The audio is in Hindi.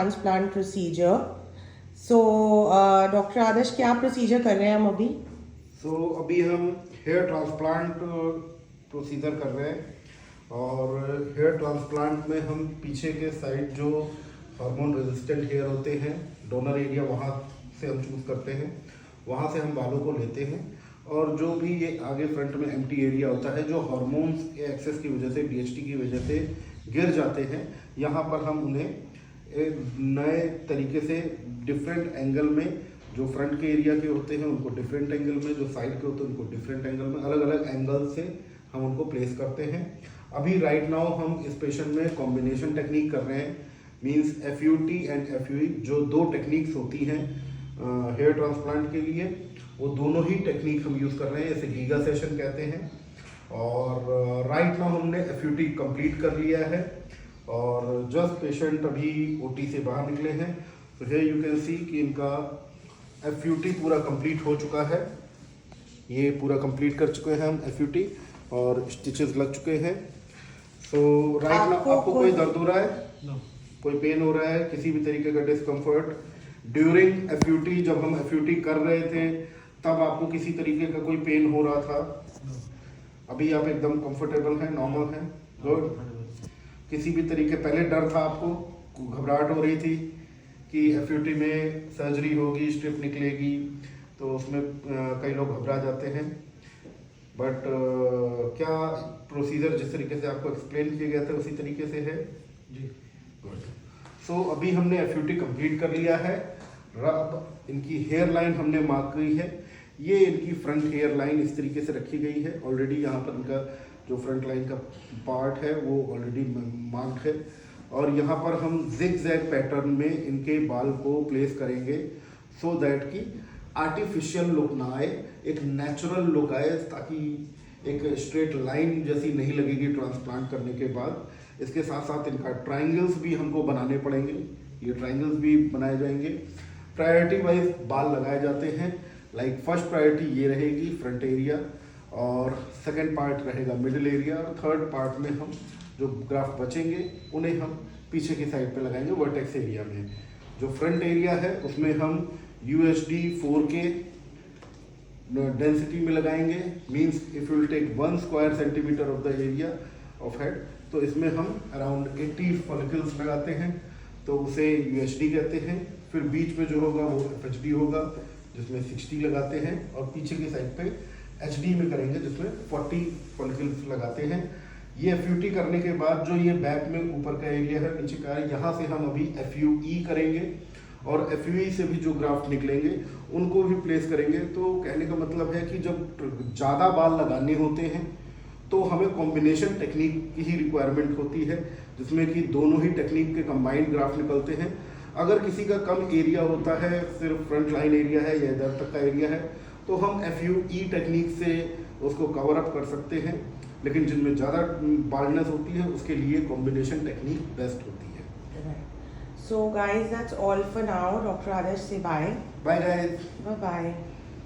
Transplant procedure. सो डॉक्टर आदर्श, क्या प्रोसीजर कर रहे हैं हम अभी? अभी हम हेयर ट्रांसप्लांट प्रोसीजर कर रहे हैं और हेयर ट्रांसप्लांट में हम पीछे के साइड जो हार्मोन रेजिस्टेंट हेयर होते हैं, डोनर एरिया, वहाँ से हम चूज़ करते हैं, वहाँ से हम बालों को लेते हैं और जो भी ये आगे फ्रंट में एम्प्टी एरिया होता है जो हार्मोन्स के एक्सेस की वजह से, डीएचटी की वजह से गिर जाते हैं, यहाँ पर हम उन्हें एक नए तरीके से डिफरेंट एंगल में, जो फ्रंट के एरिया के होते हैं उनको डिफरेंट एंगल में, जो साइड के होते हैं उनको डिफरेंट एंगल में, अलग अलग एंगल से हम उनको प्लेस करते हैं। अभी राइट नाउ हम इस पेशेंट में कॉम्बिनेशन टेक्निक कर रहे हैं, मींस FUT एंड FUE, जो दो टेक्निक्स होती हैं हेयर ट्रांसप्लांट के लिए, वो दोनों ही टेक्निक हम यूज़ कर रहे हैं, इसे गीगा सेशन कहते हैं। और राइट नाउ हमने FUT कंप्लीट कर लिया है और जस्ट पेशेंट अभी OT से बाहर निकले हैं। तो हियर यू कैन सी कि इनका FUT पूरा कंप्लीट हो चुका है, ये पूरा कंप्लीट कर चुके हैं हम FUT और स्टिचेस लग चुके हैं। सो राइट नाउ आपको कोई दर्द हो रहा है? No. कोई पेन हो रहा है, किसी भी तरीके का डिस्कम्फर्ट? ड्यूरिंग FUT, जब हम FUT कर रहे थे तब आपको किसी तरीके का कोई पेन हो रहा था? No. अभी आप एकदम कंफर्टेबल हैं, नॉर्मल हैं? गुड। किसी भी तरीके पहले डर था आपको, घबराहट हो रही थी कि FUT में सर्जरी होगी, स्ट्रिप निकलेगी, तो उसमें कई लोग घबरा जाते हैं, बट क्या प्रोसीजर जिस तरीके से आपको एक्सप्लेन किया गया था उसी तरीके से है? जी। गुड। सो अभी हमने FUT कंप्लीट कर लिया है। अब इनकी हेयर लाइन हमने मार्क की है, ये इनकी फ्रंट हेयर लाइन इस तरीके से रखी गई है। ऑलरेडी यहाँ पर इनका जो फ्रंट लाइन का पार्ट है वो ऑलरेडी मार्क्ड है और यहाँ पर हम जिग जैग पैटर्न में इनके बाल को प्लेस करेंगे सो दैट कि आर्टिफिशियल लुक ना आए, एक नेचुरल लुक आए, ताकि एक स्ट्रेट लाइन जैसी नहीं लगेगी ट्रांसप्लांट करने के बाद। इसके साथ साथ इनका ट्रायंगल्स भी हमको बनाने पड़ेंगे, ये ट्रायंगल्स भी बनाए जाएंगे। प्रायोरिटी वाइज बाल लगाए जाते हैं, लाइक फर्स्ट प्रायोरिटी ये रहेगी फ्रंट एरिया और सेकंड पार्ट रहेगा मिडिल एरिया और थर्ड पार्ट में हम जो ग्राफ्ट बचेंगे उन्हें हम पीछे की साइड पे लगाएंगे वर्टेक्स एरिया में। जो फ्रंट एरिया है उसमें हम UHD 4K डेंसिटी में लगाएंगे, means if you will take 1 square centimetre of the area of head, तो इसमें हम अराउंड 80 फॉलिकल्स लगाते हैं, तो उसे UHD कहते हैं। फिर बीच में जो होगा वो FHD होगा जिसमें 60 लगाते हैं और पीछे की साइड पे HD में करेंगे जिसमें 40 फॉलिकल्स लगाते हैं। ये FUT करने के बाद जो ये बैक में ऊपर का एरिया है, नीचे का है, यहाँ से हम अभी FUE करेंगे और FUE से भी जो ग्राफ्ट निकलेंगे उनको भी प्लेस करेंगे। तो कहने का मतलब है कि जब ज़्यादा बाल लगाने होते हैं तो हमें कॉम्बिनेशन टेक्निक की ही रिक्वायरमेंट होती है, जिसमें कि दोनों ही टेक्निक के कंबाइंड ग्राफ्ट निकलते हैं। अगर किसी का कम एरिया होता है, सिर्फ फ्रंट लाइन एरिया है या इधर तक का एरिया है, तो हम FUE टेक्निक से उसको कवर अप कर सकते हैं, लेकिन जिनमें ज़्यादा बाल्डनेस होती है उसके लिए कॉम्बिनेशन टेक्निक बेस्ट होती है। So guys, that's all for now. Dr. Adarsh, say bye. Bye guys. Bye bye.